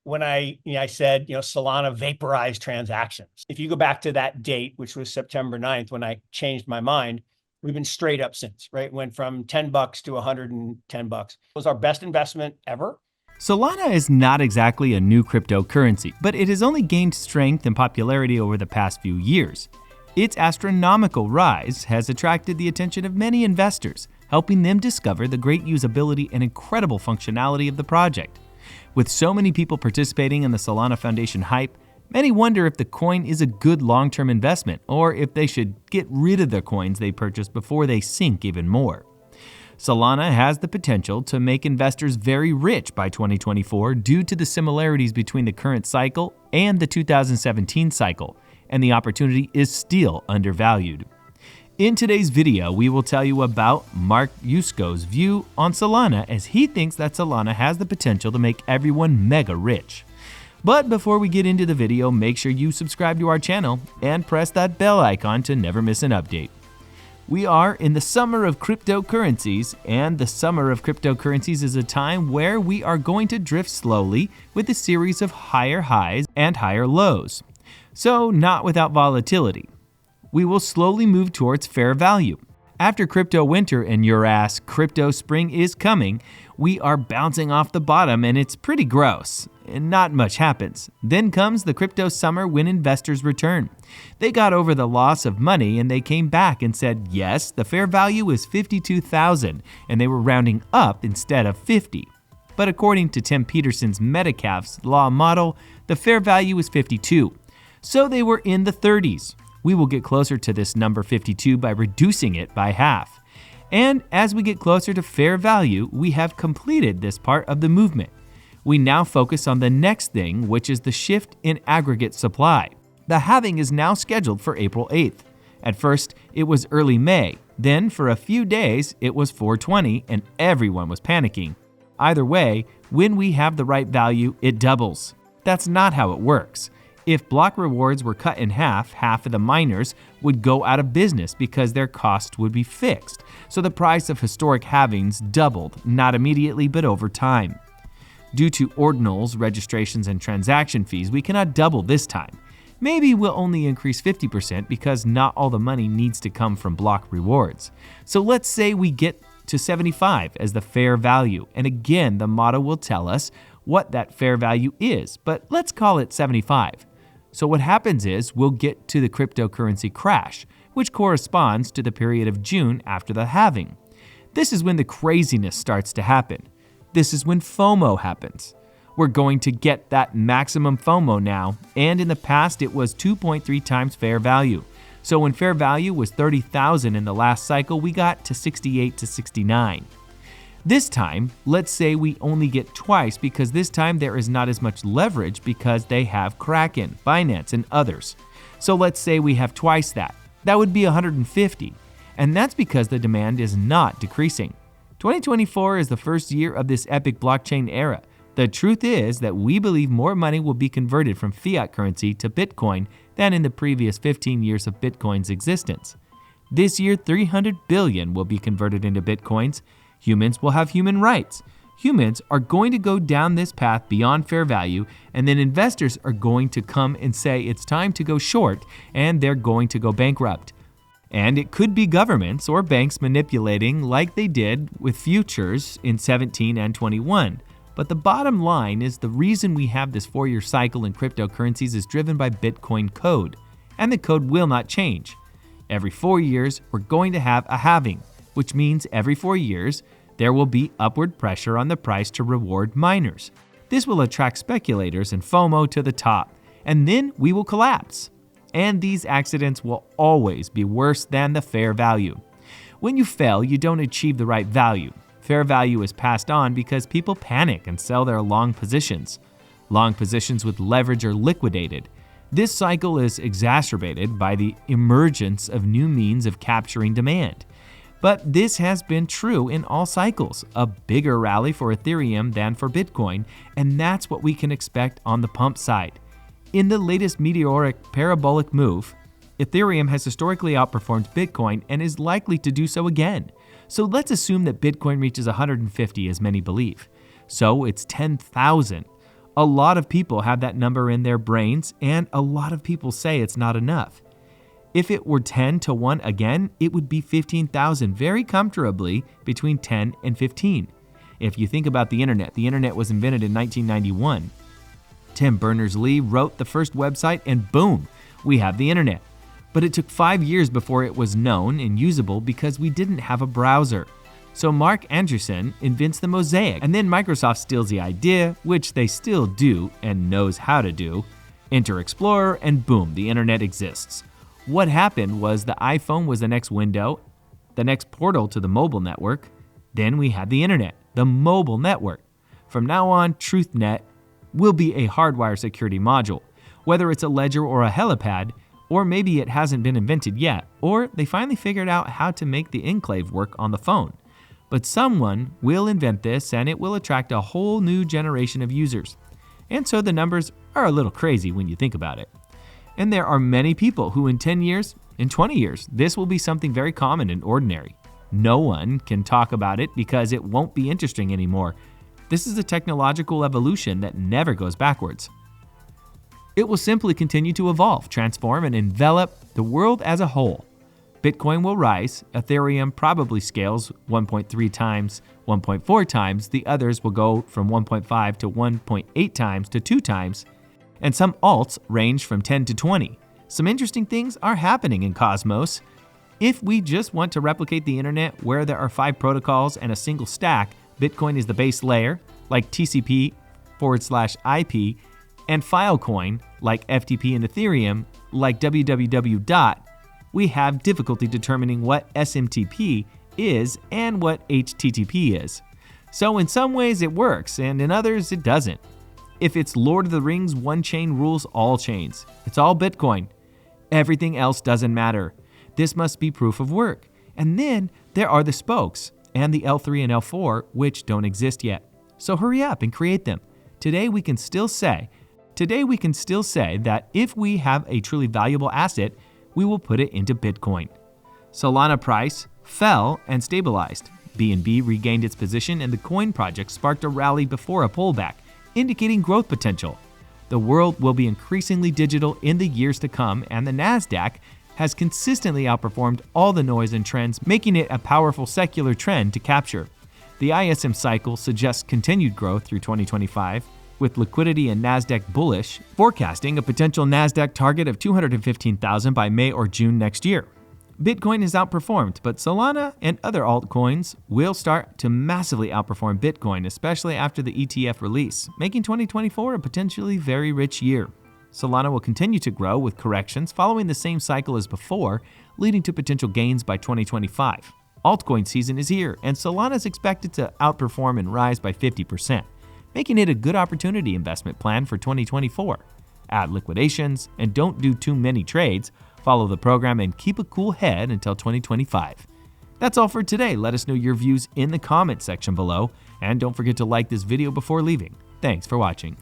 when I said, Solana vaporized transactions. If you go back to that date, which was September 9th, when I changed my mind, we've been straight up since, right? Went from $10 to $110. It was our best investment ever. Solana is not exactly a new cryptocurrency, but it has only gained strength and popularity over the past few years. Its astronomical rise has attracted the attention of many investors, helping them discover the great usability and incredible functionality of the project. With so many people participating in the Solana Foundation hype, many wonder if the coin is a good long-term investment or if they should get rid of the coins they purchased before they sink even more. Solana has the potential to make investors very rich by 2024 due to the similarities between the current cycle and the 2017 cycle, and the opportunity is still undervalued. In today's video, we will tell you about Mark Yusko's view on Solana, as he thinks that Solana has the potential to make everyone mega rich. But before we get into the video, make sure you subscribe to our channel and press that bell icon to never miss an update. We are in the summer of cryptocurrencies, and the summer of cryptocurrencies is a time where we are going to drift slowly with a series of higher highs and higher lows. So not without volatility. We will slowly move towards fair value. After crypto winter and your ass crypto spring is coming, we are bouncing off the bottom and it's pretty gross. And not much happens. Then comes the crypto summer when investors return. They got over the loss of money and they came back and said, yes, the fair value is 52,000, and they were rounding up instead of 50. But according to Tim Peterson's Metcalfe's law model, the fair value is 52. So they were in the 30s. We will get closer to this number 52 by reducing it by half. And as we get closer to fair value, we have completed this part of the movement. We now focus on the next thing, which is the shift in aggregate supply. The halving is now scheduled for April 8th. At first, it was early May. Then, for a few days, it was 420 and everyone was panicking. Either way, when we have the right value, it doubles. That's not how it works. If block rewards were cut in half of the miners would go out of business because their cost would be fixed. So the price of historic halvings doubled, not immediately but over time. Due to ordinals, registrations, and transaction fees, we cannot double this time. Maybe we'll only increase 50% because not all the money needs to come from block rewards. So let's say we get to 75 as the fair value, and again the model will tell us what that fair value is, but let's call it 75. So what happens is we'll get to the cryptocurrency crash, which corresponds to the period of June after the halving. This is when the craziness starts to happen. This is when FOMO happens. We're going to get that maximum FOMO now, and in the past it was 2.3 times fair value. So when fair value was 30,000 in the last cycle, we got to 68 to 69. This time, let's say we only get twice because this time there is not as much leverage because they have Kraken, Binance, and others. So let's say we have twice that. That would be 150. And that's because the demand is not decreasing. 2024 is the first year of this epic blockchain era. The truth is that we believe more money will be converted from fiat currency to Bitcoin than in the previous 15 years of Bitcoin's existence. This year, 300 billion will be converted into Bitcoins. Humans will have human rights. Humans are going to go down this path beyond fair value, and then investors are going to come and say it's time to go short, and they're going to go bankrupt. And it could be governments or banks manipulating like they did with futures in 17 and 21. But the bottom line is the reason we have this 4-year cycle in cryptocurrencies is driven by Bitcoin code, and the code will not change. Every 4 years, we're going to have a halving, which means every 4 years, there will be upward pressure on the price to reward miners. This will attract speculators and FOMO to the top, and then we will collapse. And these accidents will always be worse than the fair value. When you fail, you don't achieve the right value. Fair value is passed on because people panic and sell their long positions. Long positions with leverage are liquidated. This cycle is exacerbated by the emergence of new means of capturing demand. But this has been true in all cycles, a bigger rally for Ethereum than for Bitcoin, and that's what we can expect on the pump side. In the latest meteoric parabolic move, Ethereum has historically outperformed Bitcoin and is likely to do so again. So let's assume that Bitcoin reaches 150 as many believe. So it's 10,000. A lot of people have that number in their brains, and a lot of people say it's not enough. If it were 10 to 1 again, it would be 15,000 very comfortably between 10 and 15. If you think about the internet was invented in 1991. Tim Berners-Lee wrote the first website and boom, we have the internet. But it took 5 years before it was known and usable because we didn't have a browser. So Mark Anderson invents the Mosaic, and then Microsoft steals the idea, which they still do and knows how to do. Enter Explorer and boom, the internet exists. What happened was the iPhone was the next window, the next portal to the mobile network. Then we had the internet, the mobile network. From now on, TruthNet will be a hardwire security module. Whether it's a ledger or a helipad, or maybe it hasn't been invented yet, or they finally figured out how to make the enclave work on the phone. But someone will invent this and it will attract a whole new generation of users. And so the numbers are a little crazy when you think about it. And there are many people who in 10 years, in 20 years, this will be something very common and ordinary. No one can talk about it because it won't be interesting anymore. This is a technological evolution that never goes backwards. It will simply continue to evolve, transform, and envelop the world as a whole. Bitcoin will rise, Ethereum probably scales 1.3 times, 1.4 times, the others will go from 1.5 to 1.8 times to 2 times, and some alts range from 10 to 20. Some interesting things are happening in Cosmos. If we just want to replicate the internet where there are 5 protocols and a single stack, Bitcoin is the base layer, like TCP/IP, and Filecoin, like FTP and Ethereum, like www. We have difficulty determining what SMTP is and what HTTP is. So in some ways it works, and in others it doesn't. If it's Lord of the Rings, one chain rules all chains. It's all Bitcoin. Everything else doesn't matter. This must be proof of work. And then there are the spokes, and the L3 and L4, which don't exist yet. So hurry up and create them. Today we can still say that if we have a truly valuable asset, we will put it into Bitcoin. Solana price fell and stabilized. BNB regained its position and the coin project sparked a rally before a pullback, indicating growth potential. The world will be increasingly digital in the years to come, and the Nasdaq has consistently outperformed all the noise and trends, making it a powerful secular trend to capture. The ISM cycle suggests continued growth through 2025, with liquidity and Nasdaq bullish, forecasting a potential Nasdaq target of 215,000 by May or June next year. Bitcoin has outperformed, but Solana and other altcoins will start to massively outperform Bitcoin, especially after the ETF release, making 2024 a potentially very rich year. Solana will continue to grow with corrections following the same cycle as before, leading to potential gains by 2025. Altcoin season is here, and Solana is expected to outperform and rise by 50%. Making it a good opportunity investment plan for 2024. Add liquidations and don't do too many trades. Follow the program and keep a cool head until 2025. That's all for today. Let us know your views in the comment section below, and don't forget to like this video before leaving. Thanks for watching.